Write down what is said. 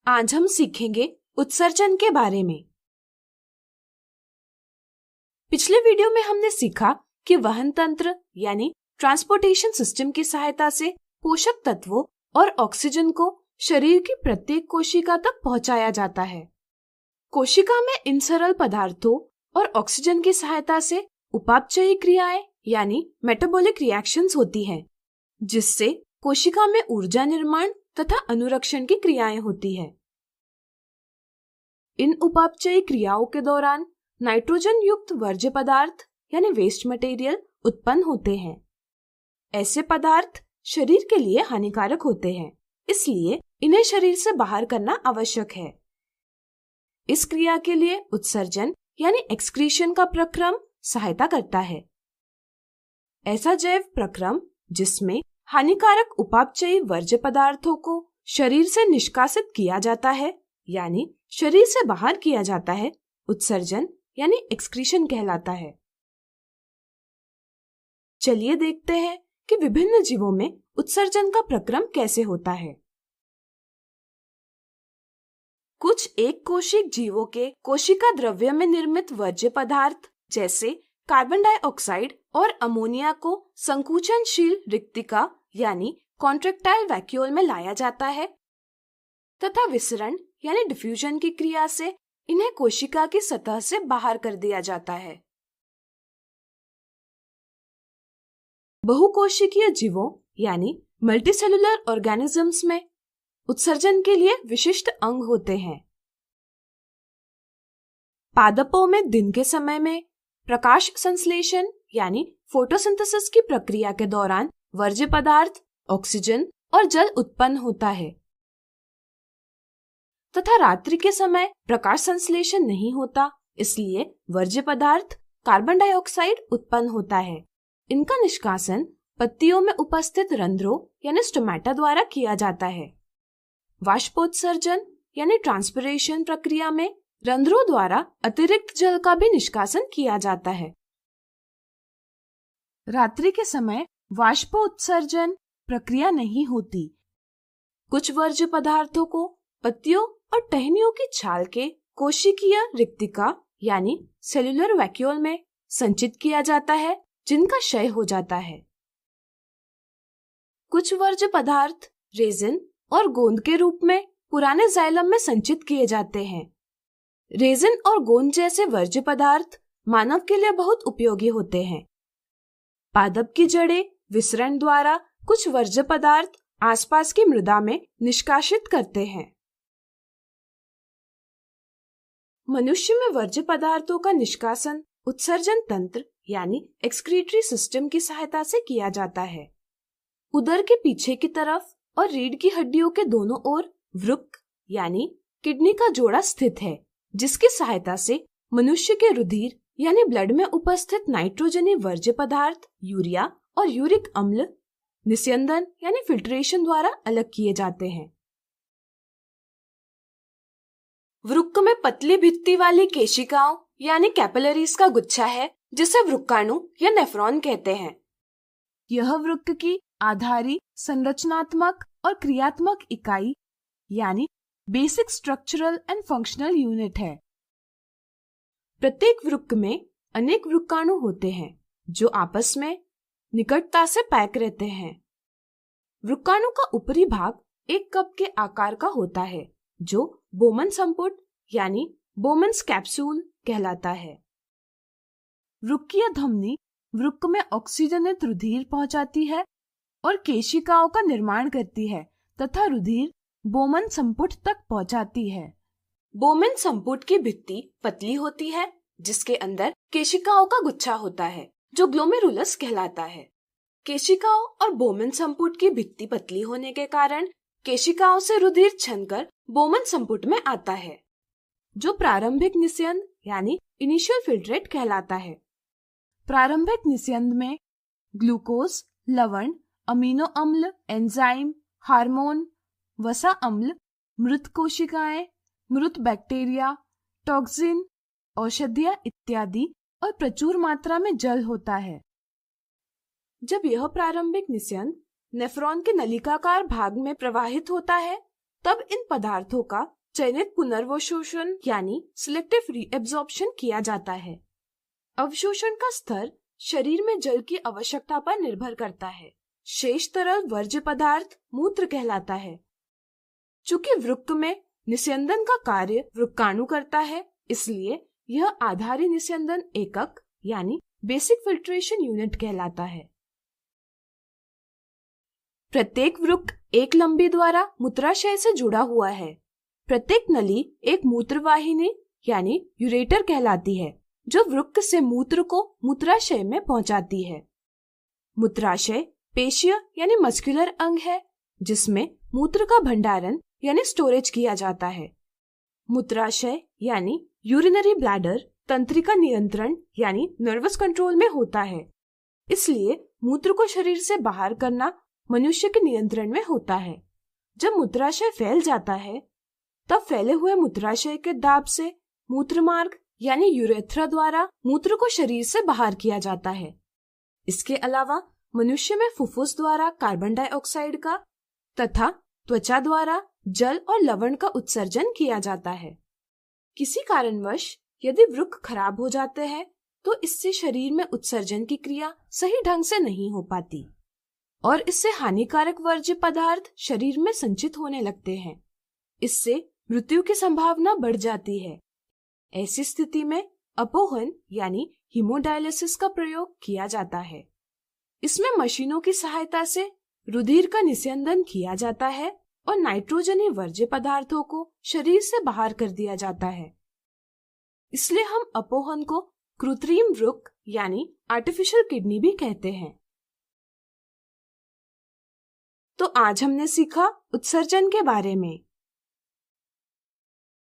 आज हम सीखेंगे उत्सर्जन के बारे में। पिछले वीडियो में हमने सीखा कि वहन तंत्र यानी ट्रांसपोर्टेशन सिस्टम की सहायता से पोषक तत्वों और ऑक्सीजन को शरीर की प्रत्येक कोशिका तक पहुंचाया जाता है। कोशिका में इन सरल पदार्थों और ऑक्सीजन की सहायता से उपापचयी क्रियाएं यानी मेटाबॉलिक रिएक्शंस होती हैं, जिससे कोशिका में ऊर्जा निर्माण तथा अनुरक्षण की क्रियाएं होती है। इन उपापचयी क्रियाओं के दौरान नाइट्रोजन युक्त वर्ज्य पदार्थ यानी वेस्ट मटेरियल उत्पन्न होते हैं। ऐसे पदार्थ शरीर के लिए हानिकारक होते हैं, इसलिए इन्हें शरीर से बाहर करना आवश्यक है। इस क्रिया के लिए उत्सर्जन यानी एक्सक्रीशन का प्रक्रम सहायता करता है। ऐसा जैव प्रक्रम जिसमें हानिकारक उपापचयी वर्ज्य पदार्थों को शरीर से निष्कासित किया जाता है यानी शरीर से बाहर किया जाता है, उत्सर्जन यानी एक्सक्रीशन कहलाता है। चलिए देखते हैं कि विभिन्न जीवों में उत्सर्जन का प्रक्रम कैसे होता है। कुछ एक कोशिक जीवों के कोशिका द्रव्य में निर्मित वर्ज्य पदार्थ जैसे कार्बन डाइऑक्साइड और अमोनिया को संकुचनशील रिक्तिका यानी कॉन्ट्रैक्टाइल वैक्यूल में लाया जाता है तथा विसरण यानी डिफ्यूजन की क्रिया से इन्हें कोशिका की सतह से बाहर कर दिया जाता है। बहुकोशिकीय जीवों यानी मल्टीसेलुलर ऑर्गेनिजम्स में उत्सर्जन के लिए विशिष्ट अंग होते हैं। पादपों में दिन के समय में प्रकाश संश्लेषण यानी फोटोसिंथेसिस की प्रक्रिया के दौरान वर्ज्य पदार्थ, ऑक्सीजन और जल उत्पन्न होता है तथा रात्रि के समय प्रकाश संश्लेषण नहीं होता, इसलिए वर्ज्य पदार्थ कार्बन डाइऑक्साइड उत्पन्न होता है। इनका निष्कासन पत्तियों में उपस्थित रंध्रों यानी स्टोमेटा द्वारा किया जाता है। वाष्पोत्सर्जन यानी ट्रांसपिरेशन प्रक्रिया में रंध्रों द्वारा अतिरिक्त जल का भी निष्कासन किया जाता है। रात्रि के समय वाष्पोत्सर्जन प्रक्रिया नहीं होती। कुछ वर्ज्य पदार्थों को पत्तियों और टहनियों की छाल के कोशिकीय रिक्तिका यानी सेल्यूलर वैक्यूल में संचित किया जाता है, जिनका क्षय हो जाता है। कुछ वर्ज्य पदार्थ रेजिन और गोंद के रूप में पुराने जाइलम में संचित किए जाते हैं। रेजिन और गोंद जैसे वर्ज्य पदार्थ मानव के लिए बहुत उपयोगी होते हैं। पादप की जड़ें विसरण द्वारा कुछ वर्ज्य पदार्थ आसपास की मृदा में निष्कासित करते हैं। मनुष्य में वर्ज्य पदार्थों का निष्कासन उत्सर्जन तंत्र यानी एक्सक्रीटरी सिस्टम की सहायता से किया जाता है। उदर के पीछे की तरफ और रीढ़ की हड्डियों के दोनों ओर वृक्क यानी किडनी का जोड़ा स्थित है, जिसकी सहायता से मनुष्य के रुधिर यानी ब्लड में उपस्थित नाइट्रोजनी वर्ज्य पदार्थ यूरिया और यूरिक अम्ल निस्यंदन यानी फिल्ट्रेशन द्वारा अलग किए जाते हैं। वृक्क में पतली भित्ति वाली केशिकाओं यानी कैपिलरीज का गुच्छा है, जिसे वृक्काणु या नेफ्रॉन कहते हैं। यह वृक्क की आधारी संरचनात्मक और क्रियात्मक इकाई यानी basic structural and functional unit है। प्रत्येक वृक्क में अनेक वृक्काणु होते हैं जो आपस में निकटता से पैक रहते हैं। वृक्काणु का ऊपरी भाग एक कप के आकार का होता है, जो बोमन संपुट यानी बोमन्स कैप्सूल कहलाता है। वृक्कीय धमनी वृक्क में ऑक्सीजनित रुधिर पहुंचाती है और केशिकाओं का निर्माण करती है तथा रुधिर बोमन संपुट तक पहुंचाती है। बोमन संपुट की भित्ति पतली होती है, जिसके अंदर केशिकाओं का गुच्छा होता है, जो ग्लोमेरुलस कहलाता है। केशिकाओं और बोमन संपुट की भित्ति पतली होने के कारण केशिकाओं से रुधिर छनकर बोमन संपुट में आता है, जो प्रारंभिक निस्यंद यानी इनिशियल फिल्ट्रेट कहलाता है। प्रारंभिक निस्यंद में ग्लूकोज, लवण, अमीनो अम्ल, एंजाइम, हार्मोन, वसा अम्ल, मृत कोशिकाएं, मृत बैक्टीरिया, टॉक्सिन, औषधियां इत्यादि और प्रचुर मात्रा में जल होता है। जब यह प्रारंभिक निस्यंद नेफ्रॉन के नलिकाकार भाग में प्रवाहित होता है, तब इन पदार्थों का चयनित पुनर्वशोषण यानी सिलेक्टिव रीएब्जॉर्प्शन किया जाता है। अवशोषण का स्तर शरीर में जल की आवश्यकता पर निर्भर करता है। शेष तरल वर्ज्य पदार्थ मूत्र कहलाता है। चूंकि वृक्क में निस्यंदन का कार्य वृक्काणु करता है, इसलिए यह आधारी निस्यंदन एकक यानी बेसिक फिल्ट्रेशन यूनिट कहलाता है। प्रत्येक वृक्क एक लंबी द्वारा मूत्राशय से जुड़ा हुआ है। प्रत्येक नली एक मूत्रवाहिनी यानी यूरेटर कहलाती है, जो वृक्क से मूत्र को मूत्राशय में पहुंचाती है। मूत्राशय पेशीय यानी मस्कुलर अंग है, जिसमें मूत्र का भंडारण यानी स्टोरेज किया जाता है। मूत्राशय यानी यूरिनरी ब्लैडर तंत्रिका नियंत्रण यानी नर्वस कंट्रोल में होता है, इसलिए मूत्र को शरीर से बाहर करना मनुष्य के नियंत्रण में होता है। जब मूत्राशय फैल जाता है, तब फैले हुए मूत्राशय के दाब से मूत्रमार्ग यानी यूरेथ्रा द्वारा मूत्र को शरीर से बाहर किया जाता है। इसके अलावा मनुष्य में फुफ्फुस द्वारा कार्बन डाइऑक्साइड का तथा त्वचा द्वारा जल और लवण का उत्सर्जन किया जाता है। किसी कारणवश यदि वृक्क खराब हो जाते हैं, तो इससे शरीर में उत्सर्जन की क्रिया सही ढंग से नहीं हो पाती और इससे हानिकारक वर्ज्य पदार्थ शरीर में संचित होने लगते हैं। इससे मृत्यु की संभावना बढ़ जाती है। ऐसी स्थिति में अपोहन यानी हीमोडायलिसिस का प्रयोग किया जाता है। इसमें मशीनों की सहायता से रुधिर का निस्यंदन किया जाता है और नाइट्रोजनी वर्ज्य पदार्थों को शरीर से बाहर कर दिया जाता है। इसलिए हम अपोहन को कृत्रिम वृक्क यानी आर्टिफिशियल किडनी भी कहते हैं। तो आज हमने सीखा उत्सर्जन के बारे में।